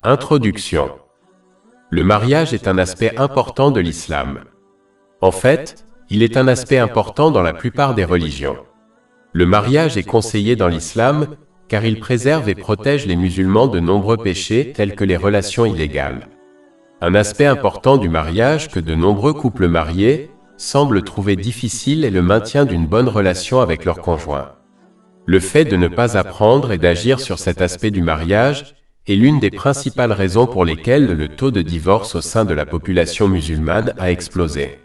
Introduction. Le mariage est un aspect important de l'islam. En fait, il est un aspect important dans la plupart des religions. Le mariage est conseillé dans l'islam, car il préserve et protège les musulmans de nombreux péchés tels que les relations illégales. Un aspect important du mariage que de nombreux couples mariés semblent trouver difficile est le maintien d'une bonne relation avec leur conjoint. Le fait de ne pas apprendre et d'agir sur cet aspect du mariage est l'une des principales raisons pour lesquelles le taux de divorce au sein de la population musulmane a explosé.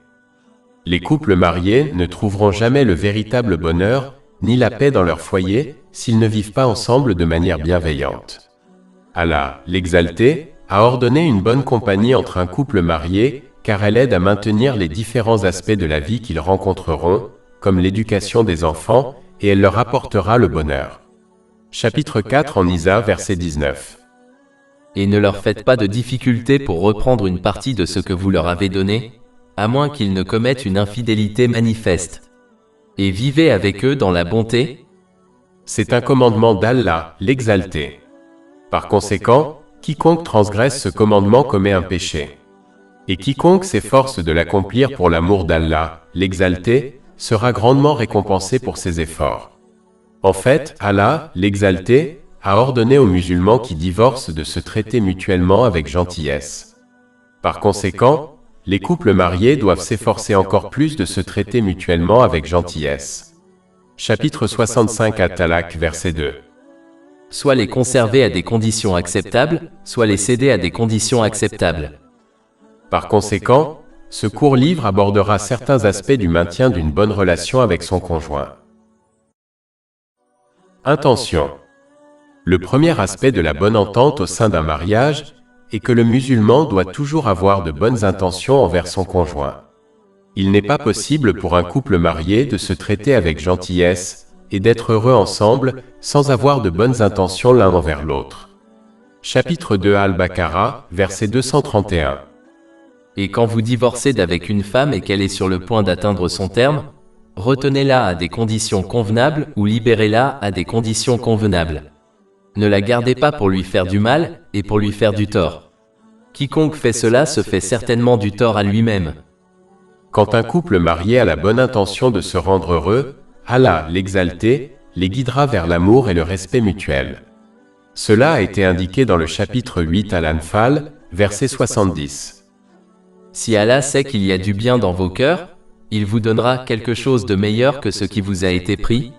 Les couples mariés ne trouveront jamais le véritable bonheur ni la paix dans leur foyer s'ils ne vivent pas ensemble de manière bienveillante. Allah, l'Exalté, a ordonné une bonne compagnie entre un couple marié car elle aide à maintenir les différents aspects de la vie qu'ils rencontreront, comme l'éducation des enfants, et elle leur apportera le bonheur. Chapitre 4 en Isa, verset 19. Et ne leur faites pas de difficultés pour reprendre une partie de ce que vous leur avez donné, à moins qu'ils ne commettent une infidélité manifeste. Et vivez avec eux dans la bonté. C'est un commandement d'Allah, l'Exalté. Par conséquent, quiconque transgresse ce commandement commet un péché. Et quiconque s'efforce de l'accomplir pour l'amour d'Allah, l'Exalté, sera grandement récompensé pour ses efforts. En fait, Allah, l'Exalté, a ordonné aux musulmans qui divorcent de se traiter mutuellement avec gentillesse. Par conséquent, les couples mariés doivent s'efforcer encore plus de se traiter mutuellement avec gentillesse. Chapitre 65 At-Talaq, verset 2. Soit les conserver à des conditions acceptables, soit les céder à des conditions acceptables. Par conséquent, ce court livre abordera certains aspects du maintien d'une bonne relation avec son conjoint. Intention. Le premier aspect de la bonne entente au sein d'un mariage est que le musulman doit toujours avoir de bonnes intentions envers son conjoint. Il n'est pas possible pour un couple marié de se traiter avec gentillesse et d'être heureux ensemble sans avoir de bonnes intentions l'un envers l'autre. Chapitre 2 Al-Baqarah, verset 231. Et quand vous divorcez d'avec une femme et qu'elle est sur le point d'atteindre son terme, retenez-la à des conditions convenables ou libérez-la à des conditions convenables. Ne la gardez pas pour lui faire du mal et pour lui faire du tort. Quiconque fait cela se fait certainement du tort à lui-même. Quand un couple marié a la bonne intention de se rendre heureux, Allah, l'Exalté, les guidera vers l'amour et le respect mutuel. Cela a été indiqué dans le chapitre 8 Al-Anfal, verset 70. Si Allah sait qu'il y a du bien dans vos cœurs, il vous donnera quelque chose de meilleur que ce qui vous a été pris.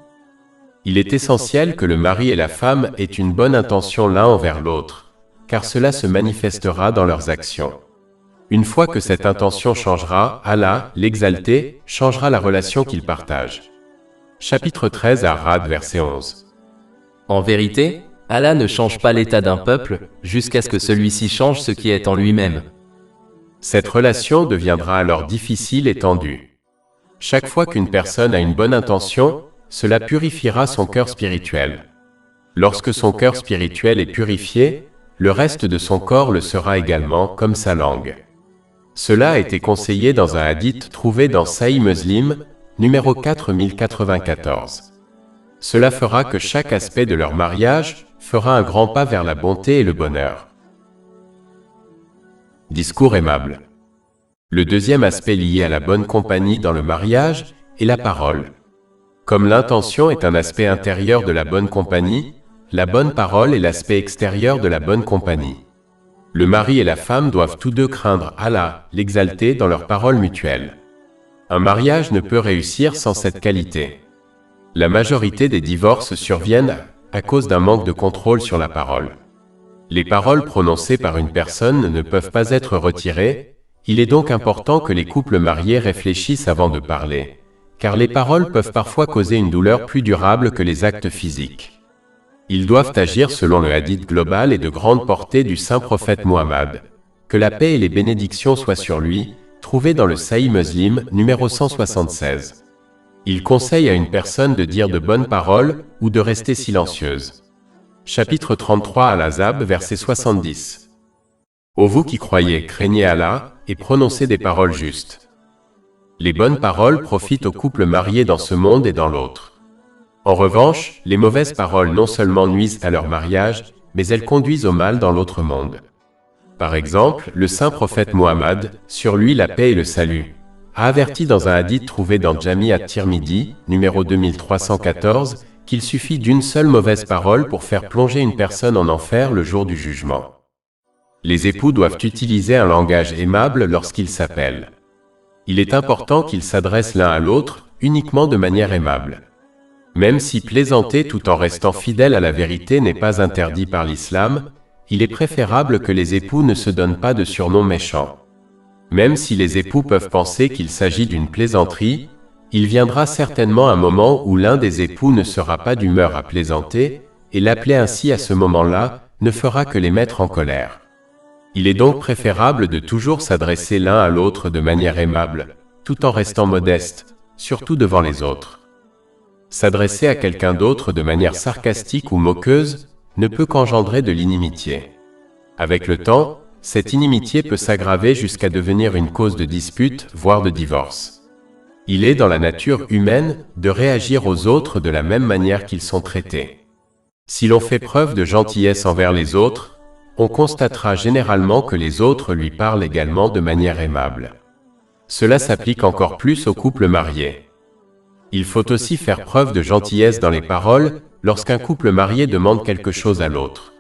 Il est essentiel que le mari et la femme aient une bonne intention l'un envers l'autre, car cela se manifestera dans leurs actions. Une fois que cette intention changera, Allah, l'Exalté, changera la relation qu'ils partagent. Chapitre 13 Ar-Ra'd, verset 11. En vérité, Allah ne change pas l'état d'un peuple, jusqu'à ce que celui-ci change ce qui est en lui-même. Cette relation deviendra alors difficile et tendue. Chaque fois qu'une personne a une bonne intention, cela purifiera son cœur spirituel. Lorsque son cœur spirituel est purifié, le reste de son corps le sera également, comme sa langue. Cela a été conseillé dans un hadith trouvé dans Sahih Muslim, numéro 4094. Cela fera que chaque aspect de leur mariage fera un grand pas vers la bonté et le bonheur. Discours aimable. Le deuxième aspect lié à la bonne compagnie dans le mariage est la parole. Comme l'intention est un aspect intérieur de la bonne compagnie, la bonne parole est l'aspect extérieur de la bonne compagnie. Le mari et la femme doivent tous deux craindre Allah, l'Exalté, dans leurs paroles mutuelles. Un mariage ne peut réussir sans cette qualité. La majorité des divorces surviennent à cause d'un manque de contrôle sur la parole. Les paroles prononcées par une personne ne peuvent pas être retirées, il est donc important que les couples mariés réfléchissent avant de parler, car les paroles peuvent parfois causer une douleur plus durable que les actes physiques. Ils doivent agir selon le hadith global et de grande portée du saint prophète Muhammad, que la paix et les bénédictions soient sur lui, trouvé dans le Sahih Muslim, numéro 176. Il conseille à une personne de dire de bonnes paroles ou de rester silencieuse. Chapitre 33 Al-Ahzab, verset 70. Ô vous qui croyez, craignez Allah, et prononcez des paroles justes. Les bonnes paroles profitent aux couples mariés dans ce monde et dans l'autre. En revanche, les mauvaises paroles non seulement nuisent à leur mariage, mais elles conduisent au mal dans l'autre monde. Par exemple, le saint prophète Mohammed, sur lui la paix et le salut, a averti dans un hadith trouvé dans Jami at-Tirmidhi, numéro 2314, qu'il suffit d'une seule mauvaise parole pour faire plonger une personne en enfer le jour du jugement. Les époux doivent utiliser un langage aimable lorsqu'ils s'appellent. Il est important qu'ils s'adressent l'un à l'autre uniquement de manière aimable. Même si plaisanter tout en restant fidèle à la vérité n'est pas interdit par l'islam, il est préférable que les époux ne se donnent pas de surnoms méchants. Même si les époux peuvent penser qu'il s'agit d'une plaisanterie, il viendra certainement un moment où l'un des époux ne sera pas d'humeur à plaisanter, et l'appeler ainsi à ce moment-là ne fera que les mettre en colère. Il est donc préférable de toujours s'adresser l'un à l'autre de manière aimable, tout en restant modeste, surtout devant les autres. S'adresser à quelqu'un d'autre de manière sarcastique ou moqueuse ne peut qu'engendrer de l'inimitié. Avec le temps, cette inimitié peut s'aggraver jusqu'à devenir une cause de dispute, voire de divorce. Il est dans la nature humaine de réagir aux autres de la même manière qu'ils sont traités. Si l'on fait preuve de gentillesse envers les autres, on constatera généralement que les autres lui parlent également de manière aimable. Cela s'applique encore plus aux couples mariés. Il faut aussi faire preuve de gentillesse dans les paroles lorsqu'un couple marié demande quelque chose à l'autre.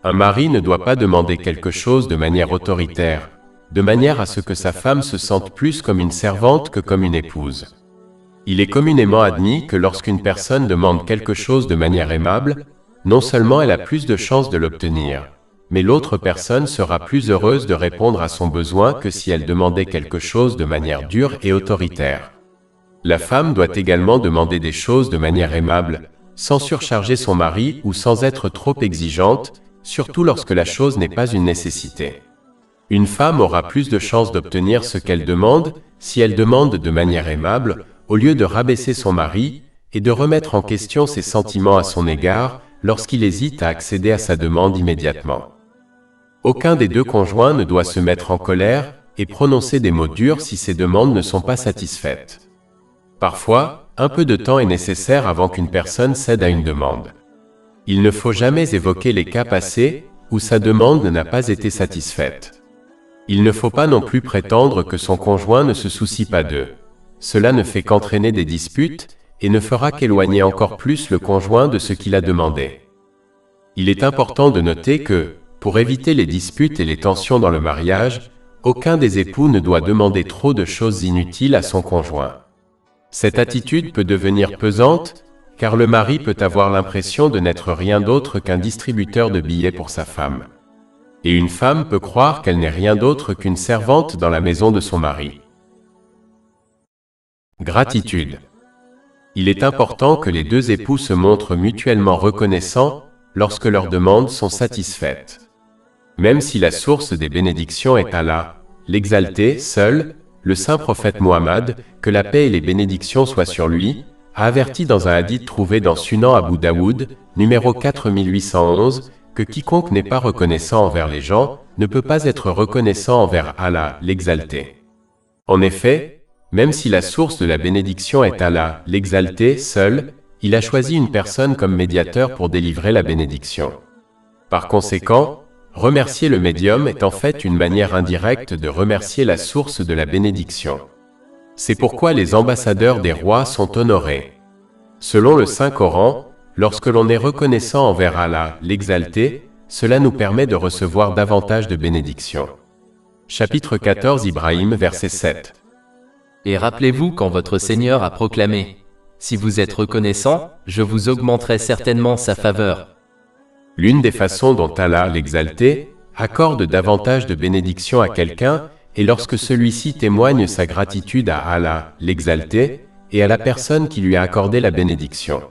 Un mari ne doit pas demander quelque chose de manière autoritaire, de manière à ce que sa femme se sente plus comme une servante que comme une épouse. Il est communément admis que lorsqu'une personne demande quelque chose de manière aimable, non seulement elle a plus de chances de l'obtenir, mais l'autre personne sera plus heureuse de répondre à son besoin que si elle demandait quelque chose de manière dure et autoritaire. La femme doit également demander des choses de manière aimable, sans surcharger son mari ou sans être trop exigeante, surtout lorsque la chose n'est pas une nécessité. Une femme aura plus de chances d'obtenir ce qu'elle demande si elle demande de manière aimable, au lieu de rabaisser son mari et de remettre en question ses sentiments à son égard lorsqu'il hésite à accéder à sa demande immédiatement. Aucun des deux conjoints ne doit se mettre en colère et prononcer des mots durs si ses demandes ne sont pas satisfaites. Parfois, un peu de temps est nécessaire avant qu'une personne cède à une demande. Il ne faut jamais évoquer les cas passés où sa demande n'a pas été satisfaite. Il ne faut pas non plus prétendre que son conjoint ne se soucie pas d'eux. Cela ne fait qu'entraîner des disputes et ne fera qu'éloigner encore plus le conjoint de ce qu'il a demandé. Il est important de noter que, pour éviter les disputes et les tensions dans le mariage, aucun des époux ne doit demander trop de choses inutiles à son conjoint. Cette attitude peut devenir pesante, car le mari peut avoir l'impression de n'être rien d'autre qu'un distributeur de billets pour sa femme. Et une femme peut croire qu'elle n'est rien d'autre qu'une servante dans la maison de son mari. Gratitude. Il est important que les deux époux se montrent mutuellement reconnaissants lorsque leurs demandes sont satisfaites. Même si la source des bénédictions est Allah, l'exalté, seul, le saint prophète Mohammed, que la paix et les bénédictions soient sur lui, a averti dans un hadith trouvé dans Sunan Abu Daoud, numéro 4811, que quiconque n'est pas reconnaissant envers les gens ne peut pas être reconnaissant envers Allah, l'exalté. En effet, même si la source de la bénédiction est Allah, l'exalté, seul, il a choisi une personne comme médiateur pour délivrer la bénédiction. Par conséquent, remercier le médium est en fait une manière indirecte de remercier la source de la bénédiction. C'est pourquoi les ambassadeurs des rois sont honorés. Selon le Saint-Coran, lorsque l'on est reconnaissant envers Allah, l'exalté, cela nous permet de recevoir davantage de bénédictions. Chapitre 14 Ibrahim, verset 7. Et rappelez-vous quand votre Seigneur a proclamé « Si vous êtes reconnaissant, je vous augmenterai certainement sa faveur ». L'une des façons dont Allah, l'exalté, accorde davantage de bénédictions à quelqu'un est lorsque celui-ci témoigne sa gratitude à Allah, l'exalté, et à la personne qui lui a accordé la bénédiction.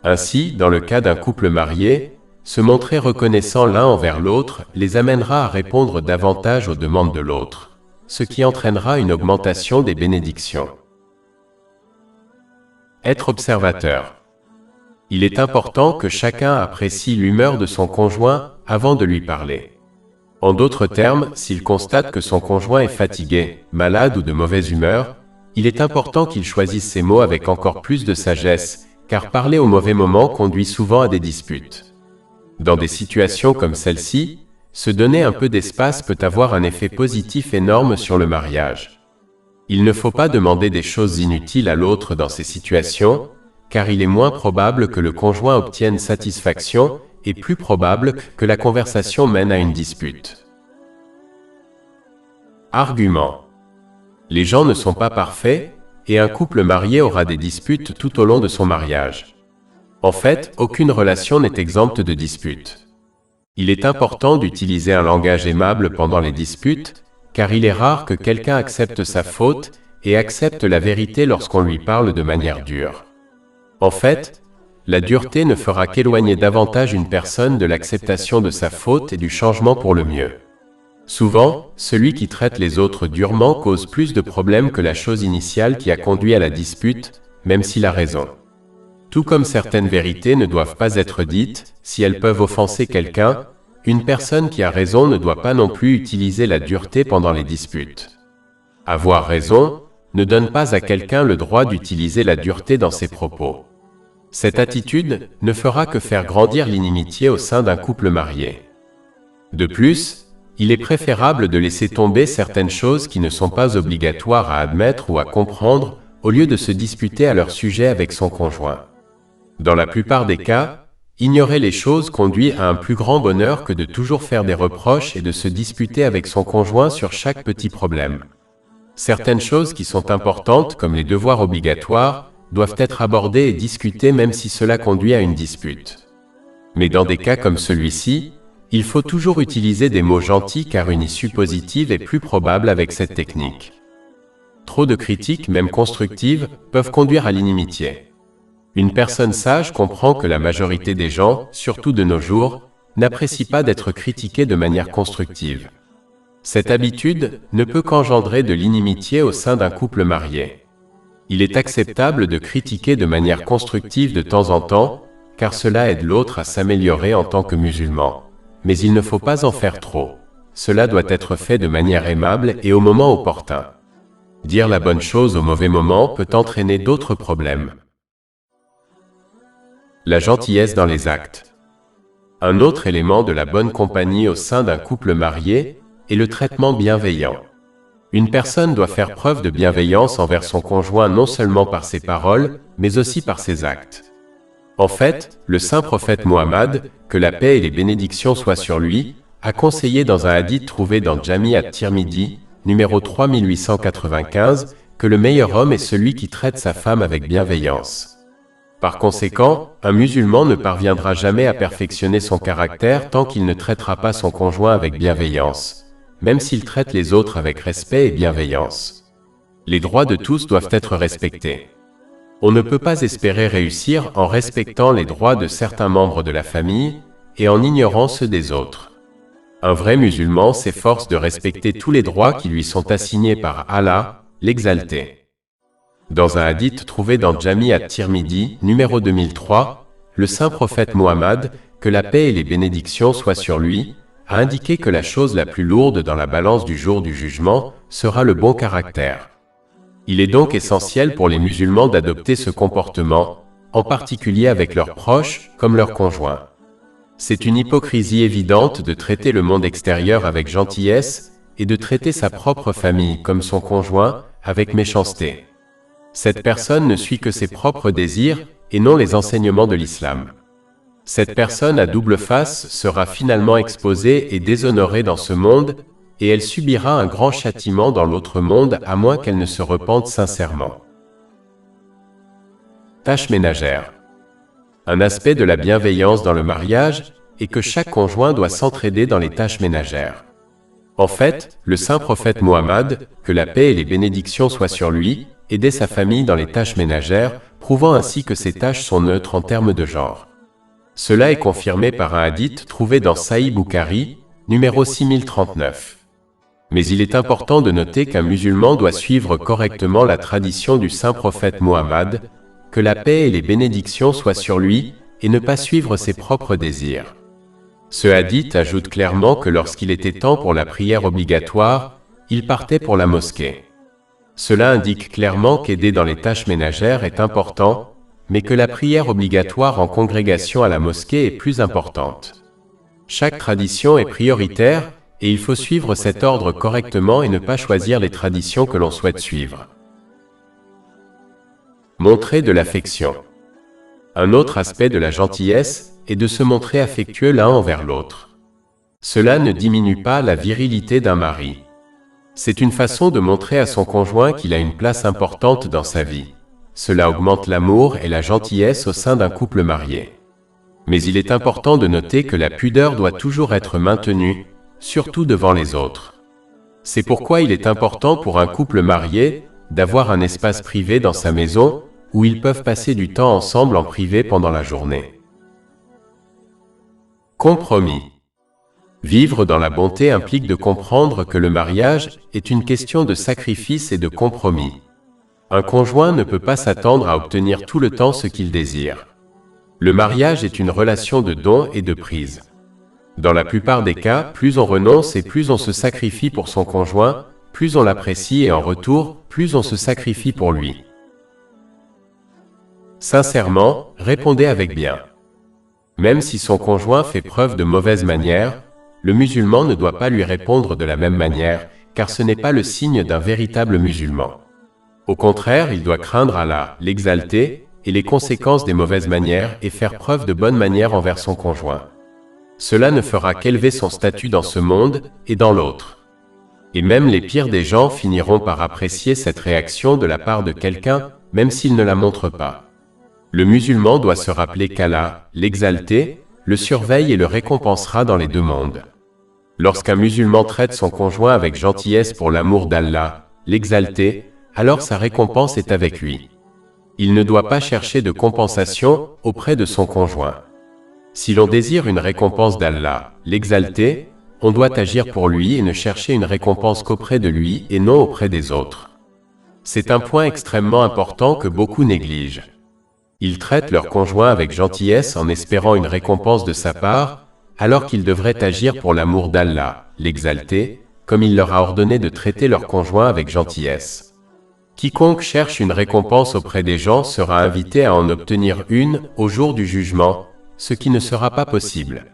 Ainsi, dans le cas d'un couple marié, se montrer reconnaissant l'un envers l'autre les amènera à répondre davantage aux demandes de l'autre, ce qui entraînera une augmentation des bénédictions. Être observateur. Il est important que chacun apprécie l'humeur de son conjoint avant de lui parler. En d'autres termes, s'il constate que son conjoint est fatigué, malade ou de mauvaise humeur, il est important qu'il choisisse ses mots avec encore plus de sagesse, car parler au mauvais moment conduit souvent à des disputes. Dans des situations comme celle-ci, se donner un peu d'espace peut avoir un effet positif énorme sur le mariage. Il ne faut pas demander des choses inutiles à l'autre dans ces situations, car il est moins probable que le conjoint obtienne satisfaction et plus probable que la conversation mène à une dispute. Argument. Les gens ne sont pas parfaits, et un couple marié aura des disputes tout au long de son mariage. En fait, aucune relation n'est exempte de disputes. Il est important d'utiliser un langage aimable pendant les disputes, car il est rare que quelqu'un accepte sa faute et accepte la vérité lorsqu'on lui parle de manière dure. En fait, la dureté ne fera qu'éloigner davantage une personne de l'acceptation de sa faute et du changement pour le mieux. Souvent, celui qui traite les autres durement cause plus de problèmes que la chose initiale qui a conduit à la dispute, même s'il a raison. Tout comme certaines vérités ne doivent pas être dites, si elles peuvent offenser quelqu'un, une personne qui a raison ne doit pas non plus utiliser la dureté pendant les disputes. Avoir raison ne donne pas à quelqu'un le droit d'utiliser la dureté dans ses propos. Cette attitude ne fera que faire grandir l'inimitié au sein d'un couple marié. De plus, il est préférable de laisser tomber certaines choses qui ne sont pas obligatoires à admettre ou à comprendre, au lieu de se disputer à leur sujet avec son conjoint. Dans la plupart des cas, ignorer les choses conduit à un plus grand bonheur que de toujours faire des reproches et de se disputer avec son conjoint sur chaque petit problème. Certaines choses qui sont importantes, comme les devoirs obligatoires, doivent être abordées et discutées même si cela conduit à une dispute. Mais dans des cas comme celui-ci, il faut toujours utiliser des mots gentils car une issue positive est plus probable avec cette technique. Trop de critiques, même constructives, peuvent conduire à l'inimitié. Une personne sage comprend que la majorité des gens, surtout de nos jours, n'apprécient pas d'être critiqués de manière constructive. Cette habitude ne peut qu'engendrer de l'inimitié au sein d'un couple marié. Il est acceptable de critiquer de manière constructive de temps en temps, car cela aide l'autre à s'améliorer en tant que musulman. Mais il ne faut pas en faire trop. Cela doit être fait de manière aimable et au moment opportun. Dire la bonne chose au mauvais moment peut entraîner d'autres problèmes. La gentillesse dans les actes. Un autre élément de la bonne compagnie au sein d'un couple marié est le traitement bienveillant. Une personne doit faire preuve de bienveillance envers son conjoint non seulement par ses paroles, mais aussi par ses actes. En fait, le saint prophète Mohammed, que la paix et les bénédictions soient sur lui, a conseillé dans un hadith trouvé dans Jami at-Tirmidhi, numéro 3895, que le meilleur homme est celui qui traite sa femme avec bienveillance. Par conséquent, un musulman ne parviendra jamais à perfectionner son caractère tant qu'il ne traitera pas son conjoint avec bienveillance, même s'il traite les autres avec respect et bienveillance. Les droits de tous doivent être respectés. On ne peut pas espérer réussir en respectant les droits de certains membres de la famille et en ignorant ceux des autres. Un vrai musulman s'efforce de respecter tous les droits qui lui sont assignés par Allah, l'exalté. Dans un hadith trouvé dans Jami at-Tirmidhi, numéro 2003, le saint prophète Mohammed, que la paix et les bénédictions soient sur lui, a indiqué que la chose la plus lourde dans la balance du jour du jugement sera le bon caractère. Il est donc essentiel pour les musulmans d'adopter ce comportement, en particulier avec leurs proches, comme leurs conjoints. C'est une hypocrisie évidente de traiter le monde extérieur avec gentillesse et de traiter sa propre famille, comme son conjoint, avec méchanceté. Cette personne ne suit que ses propres désirs et non les enseignements de l'islam. Cette personne à double face sera finalement exposée et déshonorée dans ce monde, et elle subira un grand châtiment dans l'autre monde à moins qu'elle ne se repente sincèrement. Tâches ménagères. Un aspect de la bienveillance dans le mariage est que chaque conjoint doit s'entraider dans les tâches ménagères. En fait, le saint prophète Mohammed, que la paix et les bénédictions soient sur lui, aidait sa famille dans les tâches ménagères, prouvant ainsi que ces tâches sont neutres en termes de genre. Cela est confirmé par un hadith trouvé dans Sahih Bukhari, numéro 6039. Mais il est important de noter qu'un musulman doit suivre correctement la tradition du saint prophète Mohammed, que la paix et les bénédictions soient sur lui, et ne pas suivre ses propres désirs. Ce hadith ajoute clairement que lorsqu'il était temps pour la prière obligatoire, il partait pour la mosquée. Cela indique clairement qu'aider dans les tâches ménagères est important, mais que la prière obligatoire en congrégation à la mosquée est plus importante. Chaque tradition est prioritaire, et il faut suivre cet ordre correctement et ne pas choisir les traditions que l'on souhaite suivre. Montrer de l'affection. Un autre aspect de la gentillesse est de se montrer affectueux l'un envers l'autre. Cela ne diminue pas la virilité d'un mari. C'est une façon de montrer à son conjoint qu'il a une place importante dans sa vie. Cela augmente l'amour et la gentillesse au sein d'un couple marié. Mais il est important de noter que la pudeur doit toujours être maintenue, surtout devant les autres. C'est pourquoi il est important pour un couple marié d'avoir un espace privé dans sa maison où ils peuvent passer du temps ensemble en privé pendant la journée. Compromis. Vivre dans la bonté implique de comprendre que le mariage est une question de sacrifice et de compromis. Un conjoint ne peut pas s'attendre à obtenir tout le temps ce qu'il désire. Le mariage est une relation de don et de prise. Dans la plupart des cas, plus on renonce et plus on se sacrifie pour son conjoint, plus on l'apprécie et en retour, plus on se sacrifie pour lui. Sincèrement, répondez avec bien. Même si son conjoint fait preuve de mauvaise manière, le musulman ne doit pas lui répondre de la même manière, car ce n'est pas le signe d'un véritable musulman. Au contraire, il doit craindre Allah, l'exalter, et les conséquences des mauvaises manières et faire preuve de bonne manière envers son conjoint. Cela ne fera qu'élever son statut dans ce monde et dans l'autre. Et même les pires des gens finiront par apprécier cette réaction de la part de quelqu'un, même s'il ne la montre pas. Le musulman doit se rappeler qu'Allah, l'exalter, le surveille et le récompensera dans les deux mondes. Lorsqu'un musulman traite son conjoint avec gentillesse pour l'amour d'Allah, l'exalter, alors sa récompense est avec lui. Il ne doit pas chercher de compensation auprès de son conjoint. Si l'on désire une récompense d'Allah, l'exalter, on doit agir pour lui et ne chercher une récompense qu'auprès de lui et non auprès des autres. C'est un point extrêmement important que beaucoup négligent. Ils traitent leur conjoint avec gentillesse en espérant une récompense de sa part, alors qu'ils devraient agir pour l'amour d'Allah, l'exalter, comme il leur a ordonné de traiter leur conjoint avec gentillesse. Quiconque cherche une récompense auprès des gens sera invité à en obtenir une au jour du jugement, ce qui ne sera pas possible.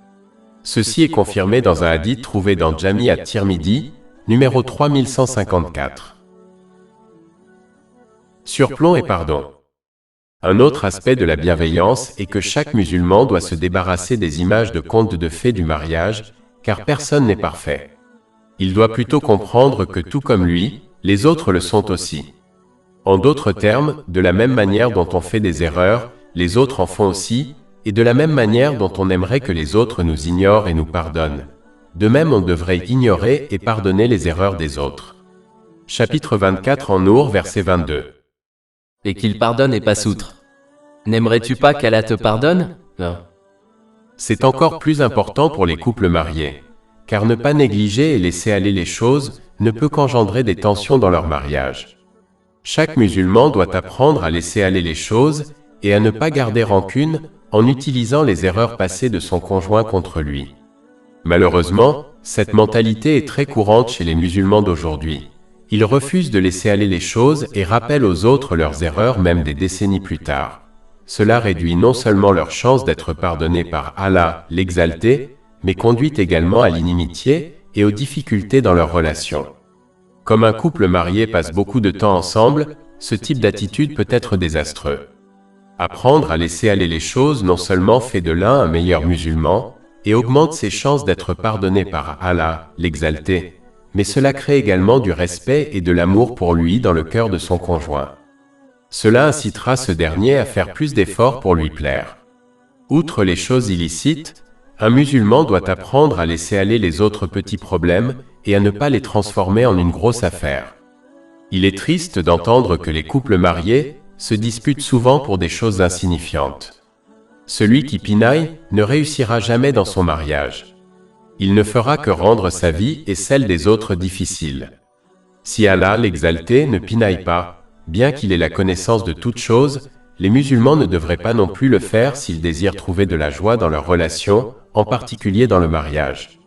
Ceci est confirmé dans un hadith trouvé dans Jami at-Tirmidhi, numéro 3154. Surplomb et pardon. Un autre aspect de la bienveillance est que chaque musulman doit se débarrasser des images de contes de fées du mariage, car personne n'est parfait. Il doit plutôt comprendre que tout comme lui, les autres le sont aussi. En d'autres termes, de la même manière dont on fait des erreurs, les autres en font aussi, et de la même manière dont on aimerait que les autres nous ignorent et nous pardonnent. De même, on devrait ignorer et pardonner les erreurs des autres. Chapitre 24 en Nour, verset 22. Et qu'il pardonne et passe outre. N'aimerais-tu pas qu'Allah te pardonne? Non. C'est encore plus important pour les couples mariés, car ne pas négliger et laisser aller les choses ne peut qu'engendrer des tensions dans leur mariage. Chaque musulman doit apprendre à laisser aller les choses et à ne pas garder rancune en utilisant les erreurs passées de son conjoint contre lui. Malheureusement, cette mentalité est très courante chez les musulmans d'aujourd'hui. Ils refusent de laisser aller les choses et rappellent aux autres leurs erreurs même des décennies plus tard. Cela réduit non seulement leur chance d'être pardonnés par Allah, l'exalté, mais conduit également à l'inimitié et aux difficultés dans leurs relations. Comme un couple marié passe beaucoup de temps ensemble, ce type d'attitude peut être désastreux. Apprendre à laisser aller les choses non seulement fait de l'un un meilleur musulman, et augmente ses chances d'être pardonné par Allah, l'exalté, mais cela crée également du respect et de l'amour pour lui dans le cœur de son conjoint. Cela incitera ce dernier à faire plus d'efforts pour lui plaire. Outre les choses illicites, un musulman doit apprendre à laisser aller les autres petits problèmes et à ne pas les transformer en une grosse affaire. Il est triste d'entendre que les couples mariés se disputent souvent pour des choses insignifiantes. Celui qui pinaille ne réussira jamais dans son mariage. Il ne fera que rendre sa vie et celle des autres difficiles. Si Allah, l'exalté, ne pinaille pas, bien qu'il ait la connaissance de toutes choses, les musulmans ne devraient pas non plus le faire s'ils désirent trouver de la joie dans leur relation, en particulier dans le mariage.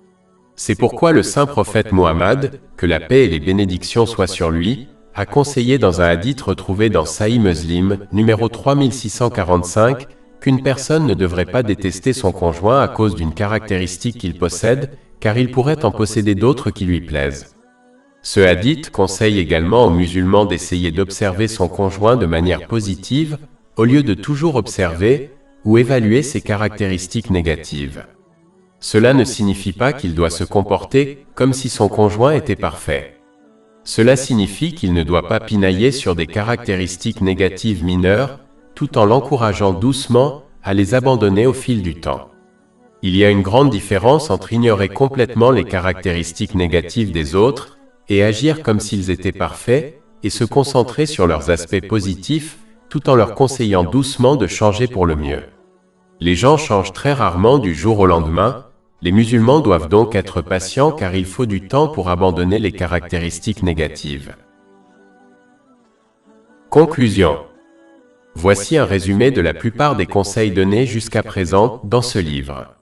C'est pourquoi le saint prophète Mohammed, que la paix et les bénédictions soient sur lui, a conseillé dans un hadith retrouvé dans Sahih Muslim, numéro 3645, qu'une personne ne devrait pas détester son conjoint à cause d'une caractéristique qu'il possède, car il pourrait en posséder d'autres qui lui plaisent. Ce hadith conseille également aux musulmans d'essayer d'observer son conjoint de manière positive, au lieu de toujours observer ou évaluer ses caractéristiques négatives. Cela ne signifie pas qu'il doit se comporter comme si son conjoint était parfait. Cela signifie qu'il ne doit pas pinailler sur des caractéristiques négatives mineures, tout en l'encourageant doucement à les abandonner au fil du temps. Il y a une grande différence entre ignorer complètement les caractéristiques négatives des autres et agir comme s'ils étaient parfaits et se concentrer sur leurs aspects positifs tout en leur conseillant doucement de changer pour le mieux. Les gens changent très rarement du jour au lendemain. Les musulmans doivent donc être patients car il faut du temps pour abandonner les caractéristiques négatives. Conclusion. Voici un résumé de la plupart des conseils donnés jusqu'à présent dans ce livre.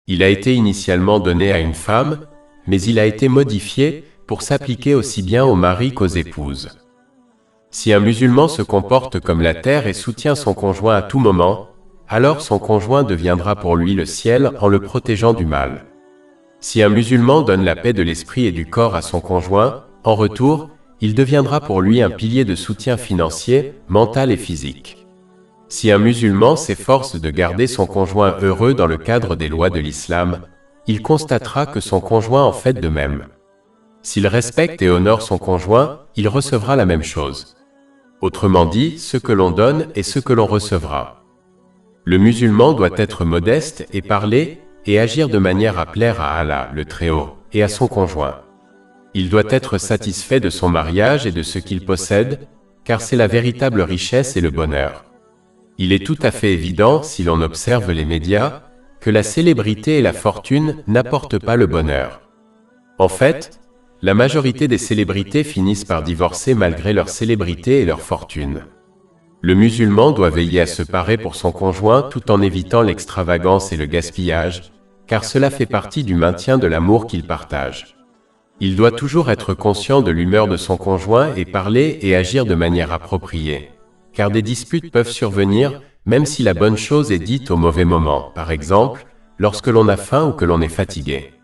Il a été initialement donné à une femme, mais il a été modifié pour s'appliquer aussi bien aux maris qu'aux épouses. Si un musulman se comporte comme la terre et soutient son conjoint à tout moment, alors son conjoint deviendra pour lui le ciel en le protégeant du mal. Si un musulman donne la paix de l'esprit et du corps à son conjoint, en retour, il deviendra pour lui un pilier de soutien financier, mental et physique. Si un musulman s'efforce de garder son conjoint heureux dans le cadre des lois de l'islam, il constatera que son conjoint en fait de même. S'il respecte et honore son conjoint, il recevra la même chose. Autrement dit, ce que l'on donne est ce que l'on recevra. Le musulman doit être modeste et parler et agir de manière à plaire à Allah, le Très-Haut, et à son conjoint. Il doit être satisfait de son mariage et de ce qu'il possède, car c'est la véritable richesse et le bonheur. Il est tout à fait évident, si l'on observe les médias, que la célébrité et la fortune n'apportent pas le bonheur. En fait, la majorité des célébrités finissent par divorcer malgré leur célébrité et leur fortune. Le musulman doit veiller à se parer pour son conjoint tout en évitant l'extravagance et le gaspillage, car cela fait partie du maintien de l'amour qu'il partage. Il doit toujours être conscient de l'humeur de son conjoint et parler et agir de manière appropriée, car des disputes peuvent survenir, même si la bonne chose est dite au mauvais moment, par exemple, lorsque l'on a faim ou que l'on est fatigué.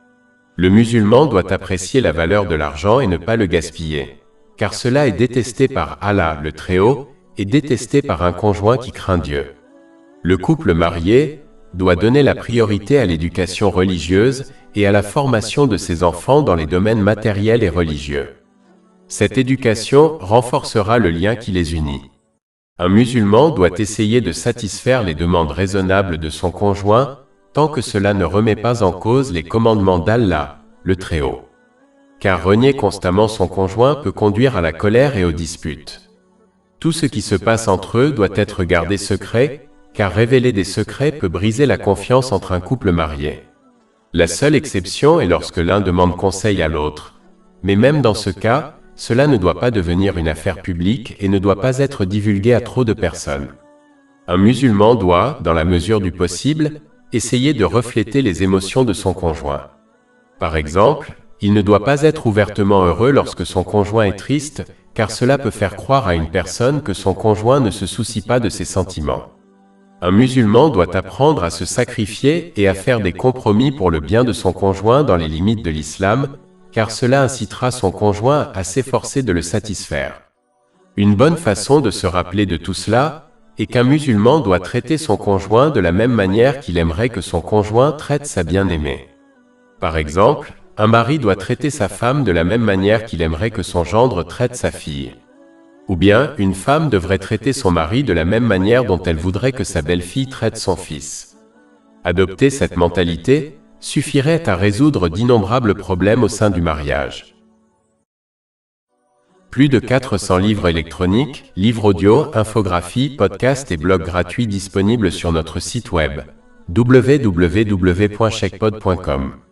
Le musulman doit apprécier la valeur de l'argent et ne pas le gaspiller, car cela est détesté par Allah, le Très-Haut, et détesté par un conjoint qui craint Dieu. Le couple marié doit donner la priorité à l'éducation religieuse et à la formation de ses enfants dans les domaines matériels et religieux. Cette éducation renforcera le lien qui les unit. Un musulman doit essayer de satisfaire les demandes raisonnables de son conjoint tant que cela ne remet pas en cause les commandements d'Allah, le Très-Haut. Car renier constamment son conjoint peut conduire à la colère et aux disputes. Tout ce qui se passe entre eux doit être gardé secret, car révéler des secrets peut briser la confiance entre un couple marié. La seule exception est lorsque l'un demande conseil à l'autre. Mais même dans ce cas, cela ne doit pas devenir une affaire publique et ne doit pas être divulgué à trop de personnes. Un musulman doit, dans la mesure du possible, essayer de refléter les émotions de son conjoint. Par exemple, il ne doit pas être ouvertement heureux lorsque son conjoint est triste, car cela peut faire croire à une personne que son conjoint ne se soucie pas de ses sentiments. Un musulman doit apprendre à se sacrifier et à faire des compromis pour le bien de son conjoint dans les limites de l'islam, car cela incitera son conjoint à s'efforcer de le satisfaire. Une bonne façon de se rappeler de tout cela est qu'un musulman doit traiter son conjoint de la même manière qu'il aimerait que son conjoint traite sa bien-aimée. Par exemple, un mari doit traiter sa femme de la même manière qu'il aimerait que son gendre traite sa fille. Ou bien, une femme devrait traiter son mari de la même manière dont elle voudrait que sa belle-fille traite son fils. Adopter cette mentalité suffirait à résoudre d'innombrables problèmes au sein du mariage. Plus de 400 livres électroniques, livres audio, infographies, podcasts et blogs gratuits disponibles sur notre site web www.chekpod.com.